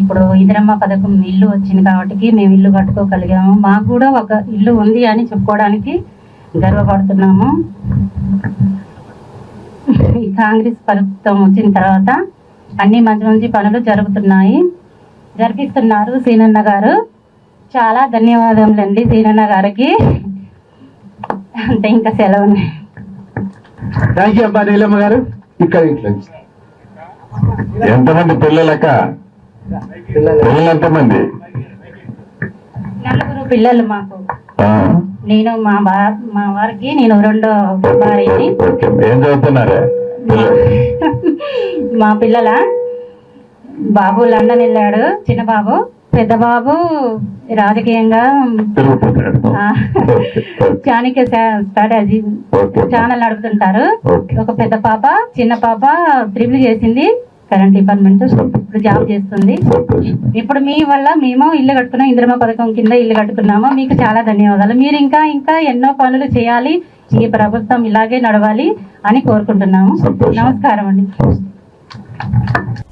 ఇప్పుడు ఇందిరమ్మ పథకం ఇల్లు వచ్చింది కాబట్టి మేము ఇల్లు కట్టుకోగలిగాము. మాకు కూడా ఒక ఇల్లు ఉంది అని చెప్పుకోవడానికి గర్వపడుతున్నాము. ఈ కాంగ్రెస్ ప్రభుత్వం వచ్చిన తర్వాత అన్ని మంచి మంచి పనులు జరిపిస్తున్నారు సీనన్న గారు. చాలా ధన్యవాదములండి సీనన్న గారికి. అంటే ఇంకా సెలవు. థ్యాంక్ యూ అబ్బా నీలమ్మ గారు. ఇక్కడ ఎంతమంది పిల్లలక? పిల్లలు ఎంతమంది? 4 పిల్లలు మాకు. నేను మా వారికి నేను 2వ భార్యని. ఏం చదువుతున్నారా? మా పిల్లల బాబు లండన్ వెళ్ళాడు, చిన్న బాబు. పెద్ద బాబు రాజకీయంగా చాణక్య స్ట్రాటజీ ఛానల్ నడుపుతుంటారు. ఒక పెద్ద పాప, చిన్న పాప ట్రిపుల్ చేసింది, కరెంట్ డిపార్ట్మెంట్, ఇప్పుడు జాబ్ చేస్తుంది. ఇప్పుడు మీ వల్ల మేము ఇల్లు కట్టుకున్నాం, ఇందిరమ్మ పథకం కింద ఇల్లు కట్టుకున్నాము. మీకు చాలా ధన్యవాదాలు. మీరు ఇంకా ఎన్నో పనులు చేయాలి, ఈ ప్రభుత్వం ఇలాగే నడవాలి అని కోరుకుంటున్నాము. నమస్కారం అండి.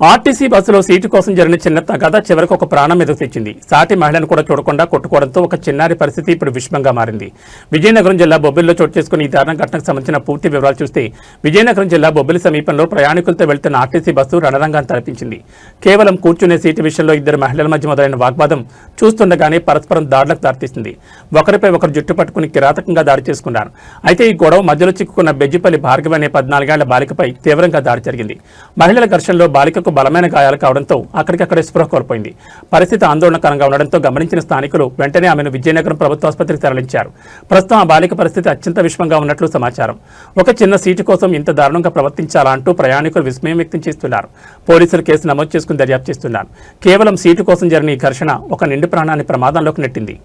ఆర్టీసీ బస్సులో సీటు కోసం జరిగిన చిన్న తగాదా చివరికి ఒక ప్రాణం మీదకు తెచ్చింది. సాటి మహిళను కూడా చూడకుండా కొట్టుకోవడంతో ఒక చిన్నారి పరిస్థితి ఇప్పుడు విషమంగా మారింది. విజయనగరం జిల్లా బొబ్బిలిలో చోటు చేసుకుని ఈ దారుణ ఘటనకు సంబంధించిన పూర్తి వివరాలు చూస్తే, విజయనగరం జిల్లా బొబ్బిలి సమీపంలో ప్రయాణికులతో వెళ్తున్న ఆర్టీసీ బస్సు రణరంగాన్ని తలపించింది. కేవలం కూర్చునే సీటు విషయంలో 2 మహిళల మధ్య మొదలైన వాగ్వాదం చూస్తుండగానే పరస్పరం దాడులకు దారితీసింది. ఒకరిపై ఒకరు జుట్టు పట్టుకుని కిరాతకంగా దాడి చేసుకున్నారు. అయితే ఈ గొడవ మధ్యలో చిక్కుకున్న బెజ్జిపల్లి భార్గవి అనే 14 ఏళ్ల బాలికపై తీవ్రంగా దాడి జరిగింది. మహిళల ఘర్షణలో బాలికకు బలమైన గాయాలు కావడంతో అక్కడికక్కడే స్పృహ కోల్పోయింది. పరిస్థితి ఆందోళనకరంగా ఉండడంతో గమనించిన స్థానికులు వెంటనే ఆమెను విజయనగరం ప్రభుత్వ ఆసుపత్రికి తరలించారు. ప్రస్తుతం ఆ బాలిక పరిస్థితి అత్యంత విషమంగా ఉన్నట్లు సమాచారం. ఒక చిన్న సీటు కోసం ఇంత దారుణంగా ప్రవర్తించాలా అంటూ ప్రయాణికులు విస్మయం వ్యక్తం చేస్తున్నారు. పోలీసులు కేసు నమోదు చేసుకుని దర్యాప్తు చేస్తున్నారు. కేవలం సీటు కోసం జరిగిన ఈ ఘర్షణ ఒక నిండు ప్రాణాన్ని ప్రమాదంలోకి నెట్టింది.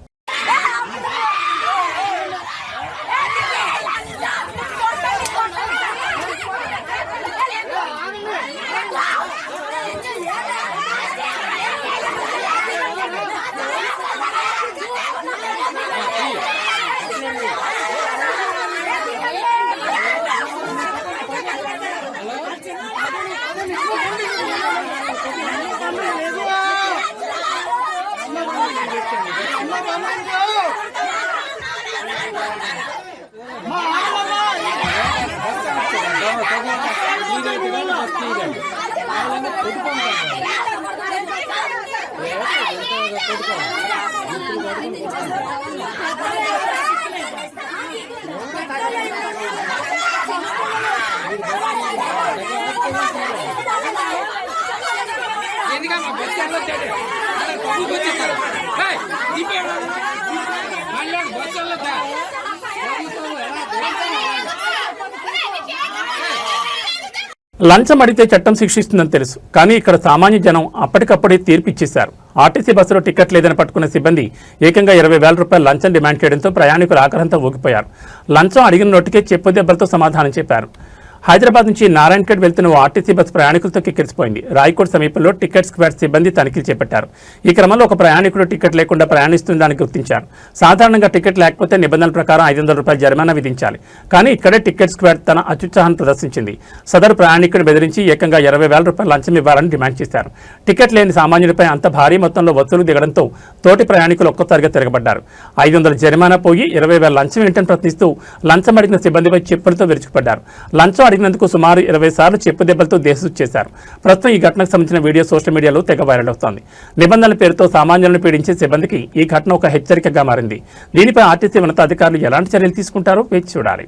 లంచం అడిగితే చట్టం శిక్షిస్తుందని తెలుసు, కానీ ఇక్కడ సామాన్య జనం అప్పటికప్పుడే తీర్పు ఇచ్చేశారు. ఆర్టీసీ బస్సులో టికెట్ లేదని పట్టుకున్న సిబ్బంది ఏకంగా 20,000 రూపాయలు లంచం డిమాండ్ చేయడంతో ప్రయాణికులు ఆగ్రహంతో ఊగిపోయారు. లంచం అడిగిన నోటికే చెప్పు దెబ్బలతో సమాధానం చెప్పారు. హైదరాబాద్ నుంచి నారాయణఖేడ్ వెళ్తున్న ఆర్టీసీ బస్సు ప్రయాణికులతో కిక్కిరిసిపోయింది. రాయకోట్ సమీపంలో టికెట్ స్క్వేర్ సిబ్బంది తనిఖీలు చేపట్టారు. ఈ క్రమంలో ఒక ప్రయాణికుడు టికెట్ లేకుండా ప్రయాణిస్తుందని గుర్తించారు. సాధారణంగా టికెట్ లేకపోతే నిబంధనల ప్రకారం 500 రూపాయలు జరిమానా విధించాలి. కానీ ఇక్కడే టికెట్ స్క్వేర్ తన అత్యుత్సాహాన్ని ప్రదర్శించింది. సదరు ప్రయాణికుడు బెదిరించి ఏకంగా 20,000 రూపాయలు లంచం ఇవ్వాలని డిమాండ్ చేశారు. టికెట్ లేని సామాన్యుడిపై అంత భారీ మొత్తంలో వసూలు దిగడంతో తోటి ప్రయాణికులు ఒక్కసారిగా తిరగబడ్డారు. 500 జరిమానా పోయి 20,000 లంచం ఏంటని ప్రశ్నిస్తూ లంచం అడిగిన సిబ్బందిపై చెప్పులతో విరుచుకుపడ్డారు. లంచం అడిగినందుకు సుమారు 20 సార్లు చెప్పు దెబ్బలతో దేశం చేశారు. ప్రస్తుతం ఈ ఘటనకు సంబంధించిన వీడియో సోషల్ మీడియాలో తెగ వైరల్ అవుతోంది. నిబంధనల పేరుతో సామాన్యులను పీడించే సిబ్బందికి ఈ ఘటన ఒక హెచ్చరికగా మారింది. దీనిపై ఆర్టీసీ ఉన్నతాధికారులు ఎలాంటి చర్యలు తీసుకుంటారో వేచి చూడాలి.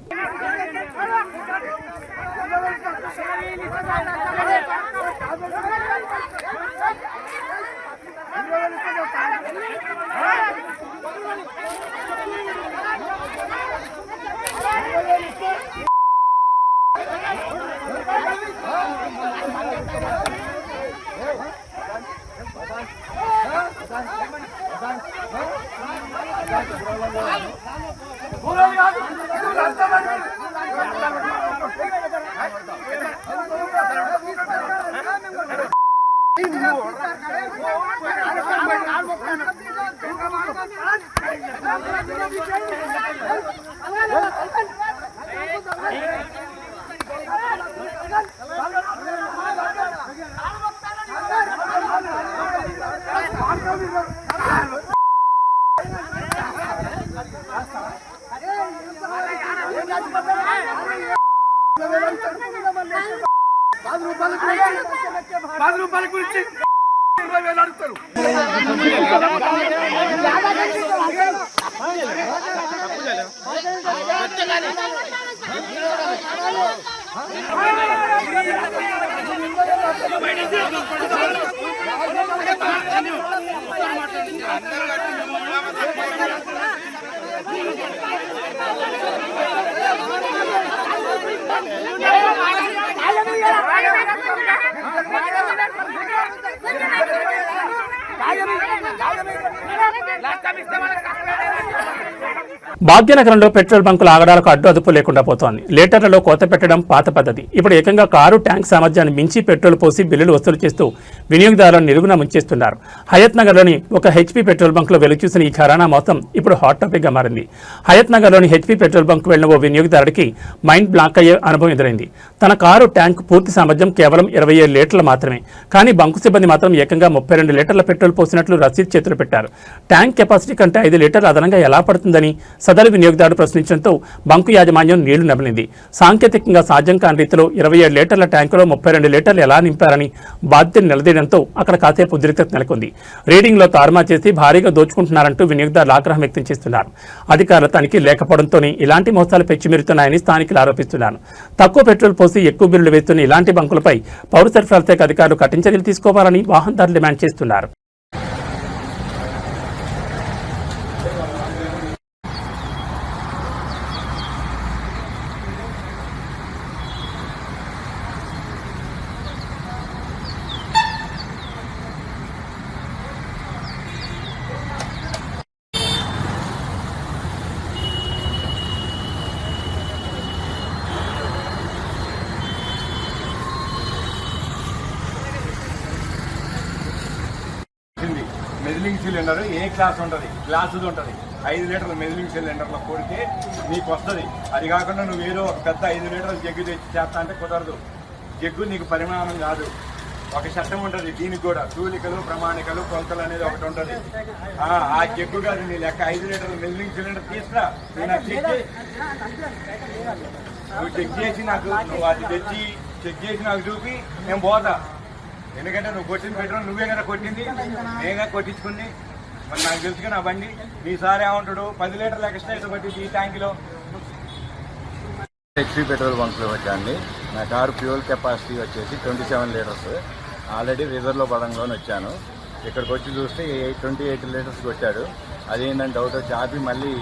రూపాయల గురించి 20,000 అడుగుతారు. భాగ్యనగరంలో పెట్రోల్ బంకుల ఆగడాలకు అడ్డు అదుపు లేకుండా పోతోంది. లీటర్లలో కోత పెట్టడం పాత పద్ధతి. ఇప్పుడు ఏకంగా కారు ట్యాంక్ సామర్థ్యాన్ని మించి పెట్రోల్ పోసి బిల్లులు వసూలు చేస్తూ వినియోగదారులను నిలువున ముంచేస్తున్నారు. హయత్ నగర్లోని ఒక హెచ్పీ పెట్రోల్ బంక్లో వెలుచూసిన ఈ ఘరానా మొత్తం ఇప్పుడు హాట్ టాపిక్గా మారింది. హయత్ నగర్లోని హెచ్పీ పెట్రోల్ బంక్ వెళ్లిన ఓ వినియోగదారుడికి మైండ్ బ్లాక్ అయ్యే అనుభవం ఎదురైంది. తన కారు ట్యాంక్ పూర్తి సామర్థ్యం కేవలం 27 లీటర్లు మాత్రమే. కానీ బంకు సిబ్బంది మాత్రం ఏకంగా 32 లీటర్ల పెట్రోల్ పోసినట్లు రసీదు చేతులు పెట్టారు. ట్యాంక్ కెపాసిటీ కంటే 5 లీటర్లు అదనంగా ఎలా పడుతుందని సదరు వినియోగదారుడు ప్రశ్నించడంతో బంకు యాజమాన్యం నీళ్లు నమిలింది. సాంకేతికంగా సాధ్యం కాని రీతిలో 27 లీటర్ల ట్యాంకులో 32 లీటర్లు ఎలా నింపారని బాధ్యతను నిలదీయడంతో అక్కడ కాసేపు ఉద్రిక్తత నెలకొంది. రీడింగ్లో తారుమా చేసి భారీగా దోచుకుంటున్నారంటూ వినియోగదారులు ఆగ్రహం వ్యక్తం చేస్తున్నారు. అధికారుల తనిఖీ లేకపోవడంతోనే ఇలాంటి మోసాలు పెచ్చిమిరుతున్నాయని స్థానికులు ఆరోపిస్తున్నారు. తక్కువ పెట్రోల్ పోసి ఎక్కువ బిల్లులు వేస్తున్న ఇలాంటి బంకులపై పౌర సరఫరాల శాఖ అధికారులు కఠిన చర్యలు తీసుకోవాలని వాహనదారులు డిమాండ్ చేస్తున్నారు. మెజిలింగ్ సిలిండర్ ఏ క్లాస్ ఉంటుంది, గ్లాసుది ఉంటుంది. 5 లీటర్ల మెజిలింగ్ సిలిండర్లో కొడితే నీకు వస్తుంది. అది కాకుండా నువ్వు ఏదో ఒక పెద్ద 5 లీటర్ల జగ్గు తెచ్చి చేస్తా అంటే కుదరదు. జగ్గు నీకు పరిమాణం కాదు, ఒక చట్టం ఉంటుంది. దీనికి కూడా తూలికలు, ప్రమాణికలు, కొలతలు అనేది ఒకటి ఉంటుంది. ఆ జగ్గు కాదు నీ లెక్క. 5 లీటర్ల మెజిలింగ్ సిలిండర్ తీసుకురా, నువ్వు నాకు చెక్ చేసి నువ్వు అది తెచ్చి చెక్ చేసి నాకు చూపి నేను పోతా. ఎందుకంటే నువ్వు కొట్టిన పెట్రోల్ నువ్వే కదా కొట్టింది, నేనే కొట్టించుకుంది. మరి నాకు తెలుసుగా నా బండి. మీ సార్ ఏమంటాడు, 10 లీటర్లు ఎక్స్ట్రా అయితే పట్టింది ఈ ట్యాంకులో. HP petrol బంక్లో వచ్చాండి. నా కారు ఫ్యూయల్ కెపాసిటీ వచ్చేసి 27 లీటర్స్. ఆల్రెడీ రిజర్వ్లో పడంలోనే వచ్చాను. ఇక్కడికి వచ్చి చూస్తే 28 లీటర్స్ కొట్టాడు. అదేంటంటే డౌట్ వచ్చి ఆపి మళ్ళీ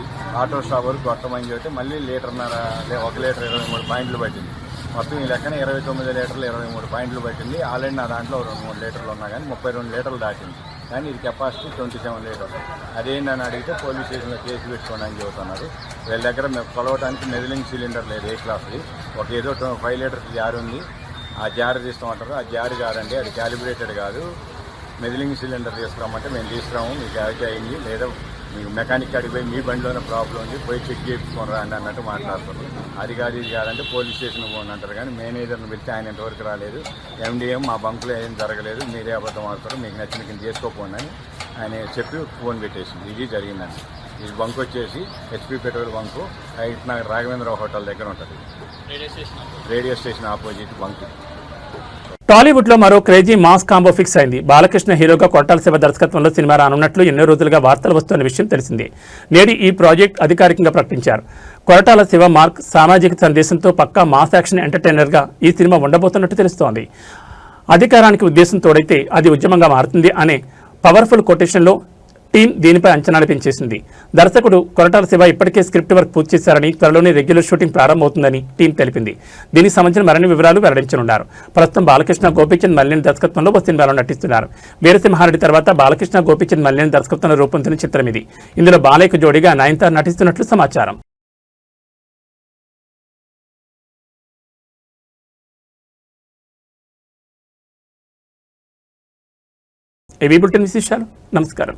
ఆటో స్టాప్ వరకు కొట్టమని చెప్తే మళ్ళీ 1 లీటర్ 23 పాయింట్లు పట్టింది. మొత్తం ఈ లెక్కన 29 లీటర్లు 23 పాయింట్లు పట్టింది. ఆల్రెడీ నా దాంట్లో 2-3 లీటర్లు ఉన్నా కానీ 32 లీటర్లు దాటింది. కానీ ఇది కెపాసిటీ 27 లీటర్స్. అదేంటని అడిగితే పోలీస్ స్టేషన్లో కేసు పెట్టుకోండి అని చెబుతున్నారు. వీళ్ళ దగ్గర కొలవడానికి మెజిలింగ్ సిలిండర్ లేదు ఏ క్లాస్ది. ఒక ఏదో 5 లీటర్స్ జార్ ఉంది, ఆ జార్ తీస్తామంటారు. ఆ జార్ కాదండి, అది క్యాలిబ్రేటెడ్ కాదు. మెజిలింగ్ సిలిండర్ తీసుకురామంటే మేము తీసుకురాము, మీకు యాక్ట్ అయింది లేదా మీకు మెకానిక్ అడిగిపోయి మీ బండిలోనే ప్రాబ్లం ఉంది, పోయి చెక్ చేయించుకొని రండి అన్నట్టు మాట్లాడుతున్నారు. అది కాదు ఇది కాదంటే పోలీస్ స్టేషన్ పోని అంటారు. కానీ మేనేజర్ని పిలిచి ఆయన ఇంతవరకు రాలేదు. ఎండిఎం మా బంకులో ఏం జరగలేదు, మీరే అబద్ధం ఆడతారు, మీకు నచ్చిన కింద చేసుకోపోండి అని ఆయన చెప్పి ఫోన్ పెట్టేసింది. ఇది జరిగిందండి. ఈ బంక్ వచ్చేసి HP petrol bunk height Nagar Raghavendra hotel దగ్గర ఉంటుంది. Radio station opposite bunk. Tollywood లో మరో క్రేజీ మాస్ కాంబో ఫిక్స్ అయింది. బాలకృష్ణ హీరోగా కొట్టాల శివ దర్శకత్వంలో సినిమా రానున్నట్లు ఎన్నో రోజులుగా వార్తలు వస్తున్న విషయం తెలిసిందే. నేడు ఈ ప్రాజెక్ట్ అధికారికంగా ప్రకటించారు. కొరటాల శివ మార్క్ సామాజిక సందేశంతో పక్కా మాస్ యాక్షన్ ఎంటర్టైనర్ గా ఈ సినిమా ఉండబోతున్నట్టు తెలుస్తోంది. అధికారానికి ఉద్దేశం తోడైతే అది ఉద్యమంగా మారుతుంది అనే పవర్ఫుల్ కొటేషన్లో టీం దీనిపై అంచనాలు పెంచేసింది. దర్శకుడు కొరటాల శివ ఇప్పటికే స్క్రిప్ట్ వర్క్ పూర్తి చేశారని, త్వరలోనే రెగ్యులర్ షూటింగ్ ప్రారంభమవుతుందని టీం తెలిపింది. దీనికి సంబంధించిన మరిన్ని వివరాలు వెల్లడించనున్నారు. ప్రస్తుతం బాలకృష్ణ గోపీచంద్ మల్లేని దర్శకత్వంలో ఓ సినిమాలో నటిస్తున్నారు. వీరసింహారెడ్డి తర్వాత బాలకృష్ణ గోపీచంద్ మల్లేని దర్శకత్వంలో రూపొందిన చిత్రం ఇది. ఇందులో బాలయ్యకు జోడీగా నయనతార నటిస్తున్నట్లు సమాచారం. ఏవీ బులెటిన్ విశేషాలు. నమస్కారం.